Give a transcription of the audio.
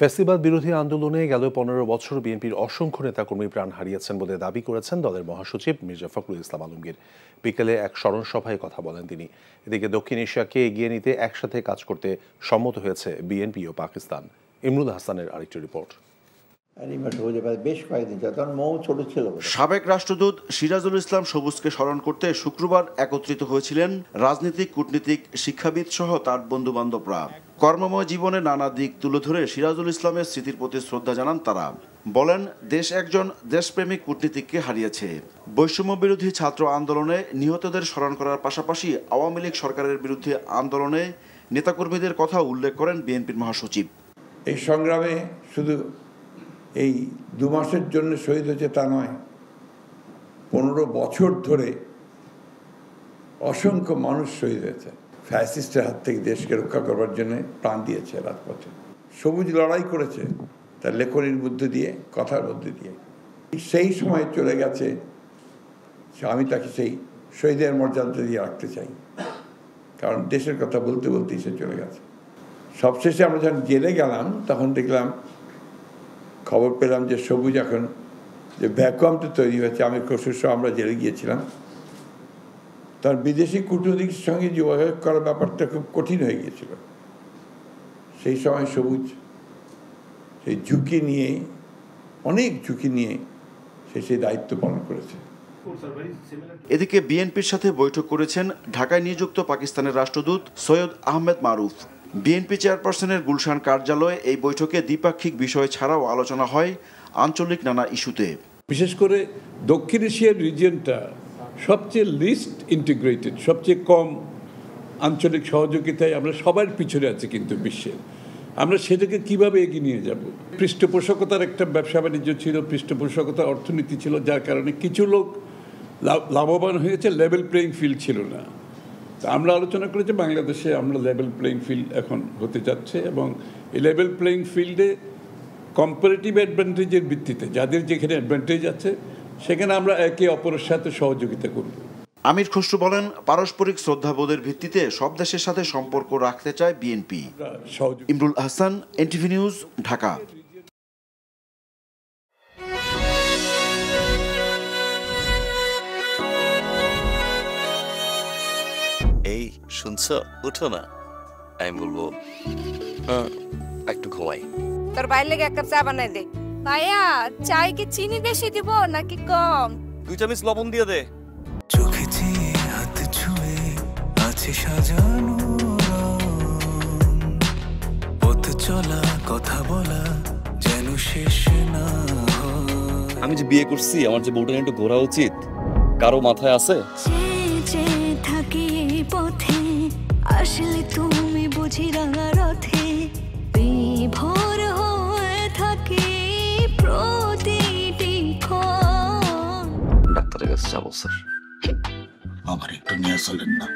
ফ্যাসিবাদ বিরোধী আন্দোলনে গেল 15 বছর বিএনপির অসংখ্য নেতাকর্মী প্রাণ হারিয়েছেন বলে দাবি করেছেন দলের মহাসচিব মির্জা ফখরুল ইসলাম আলমগীর। বিকেলে এক স্মরণ সভায় কথা বলেন তিনি। এদিকে দক্ষিণ এশিয়াকে এগিয়ে নিতে একসাথে কাজ করতে সম্মত হয়েছে বিএনপি ও পাকিস্তান। ইমরুল হাসানের আরেকটি রিপোর্ট। সাবেক রাষ্ট্রদূত সিরাজুল ইসলাম সবুজকে স্মরণ করতে শুক্রবার একত্রিত হয়েছিলেন রাজনীতিক, কূটনীতিক, শিক্ষাবিদ সহ তার বন্ধু বান্ধবরা। কর্মময় জীবনে নানা দিক তুলে ধরে সিরাজুল ইসলামের স্মৃতির প্রতি শ্রদ্ধা জানান তারা। বলেন, দেশ একজন দেশপ্রেমিক কূটনীতিককে হারিয়েছে। বৈষম্য বিরোধী ছাত্র আন্দোলনে নিহতদের স্মরণ করার পাশাপাশি আওয়ামী লীগ সরকারের বিরুদ্ধে আন্দোলনে নেতাকর্মীদের কথা উল্লেখ করেন বিএনপির মহাসচিব। এই সংগ্রামে শুধু এই 2 মাসের জন্য শহীদ হয়েছে তা নয়, 15 বছর ধরে অসংখ্য মানুষ শহীদ হয়েছে। ফ্যাসিস্টের হাত থেকে দেশকে রক্ষা করবার জন্য প্রাণ দিয়েছে রাজপথে। সবুজ লড়াই করেছে তার লেখনীর মধ্য দিয়ে, কথার মধ্যে দিয়ে। সেই সময় চলে গেছে, আমি তাকে সেই শহীদের মর্যাদা দিয়ে রাখতে চাই, কারণ দেশের কথা বলতে বলতেই সে চলে গেছে। সবশেষে আমরা যখন জেলে গেলাম তখন দেখলাম, খবর পেলাম যে সবুজ এখন যে ভ্যাকুয়ামটা তৈরি হয়েছে, আমি কসুর সহ আমরা জেলে গিয়েছিলাম, তার বিদেশি কূটনীতির সঙ্গে যোগাযোগ করার ব্যাপারটা খুব কঠিন হয়ে গিয়েছিল। সেই সময় সবুজ সেই ঝুঁকি নিয়ে, অনেক ঝুঁকি নিয়ে সে সেই দায়িত্ব পালন করেছে। এদিকে বিএনপির সাথে বৈঠক করেছেন ঢাকায় নিযুক্ত পাকিস্তানের রাষ্ট্রদূত সৈয়দ আহমেদ মারুফ। বিএনপি চেয়ারপারসনের গুলশান কার্যালয়ে এই বৈঠকে দ্বিপাক্ষিক বিষয় ছাড়াও আলোচনা হয় আঞ্চলিক নানা ইস্যুতে। বিশেষ করে দক্ষিণ এশিয়ার রিজিয়নটা সবচেয়ে লিস্ট ইন্টিগ্রেটেড, সবচেয়ে কম আঞ্চলিক সহযোগিতায় আমরা সবার পিছনে আছি কিন্তু বিশ্বের। আমরা সেটাকে কিভাবে এগিয়ে নিয়ে যাব? পৃষ্ঠপোষকতার একটা ব্যবসা বাণিজ্য ছিল, পৃষ্ঠপোষকতার অর্থনীতি ছিল, যার কারণে কিছু লোক লাভবান হয়েছে, লেভেল প্লেয়িং ফিল্ড ছিল না। তা আমরা আলোচনা করেছি বাংলাদেশে আমরা লেভেল প্লেয়িং ফিল্ড এখন হতে যাচ্ছে, এবং এই লেভেল প্লেয়িং ফিল্ডে কম্পারেটিভ অ্যাডভান্টেজের ভিত্তিতে যাদের যেখানে অ্যাডভান্টেজ আছে সেখানে আমরা একে অপরের সাথে সহযোগিতা করব। আমির খসরু বলেন, পারস্পরিক শ্রদ্ধাবোধের ভিত্তিতে সব দেশের সাথে সম্পর্ক রাখতে চায় BNP. Imrul Hasan, NTV news, Dhaka. এই শুনছো, উঠো না। আমি বলবো একটু ঘুমাই। তোর বাইরে লেগে 1 কাপ চা বানাই দে। ভাইয়া, চাই কি চিনি বেশি দিব নাকি কম? 2 চামচ লবণ দিয়ে দে। চোখে চেয়ে হাত ছুঁয়ে আছে সাজানো, পথ চলা কথা বলা যেন শেষ না। আমি যে বিয়ে করছি, আমার যে বউটা একটু ঘোরা উচিত, কারো মাথায় আছে? থাকি পথে আসলে তুমি বুঝি রাঙা রথে বিভোর হয়ে থাকি প্রতিটি ক্ষণ। ডাক্তারের কাছে যাবো স্যার। আমার একটু নিয়ে চলেন না।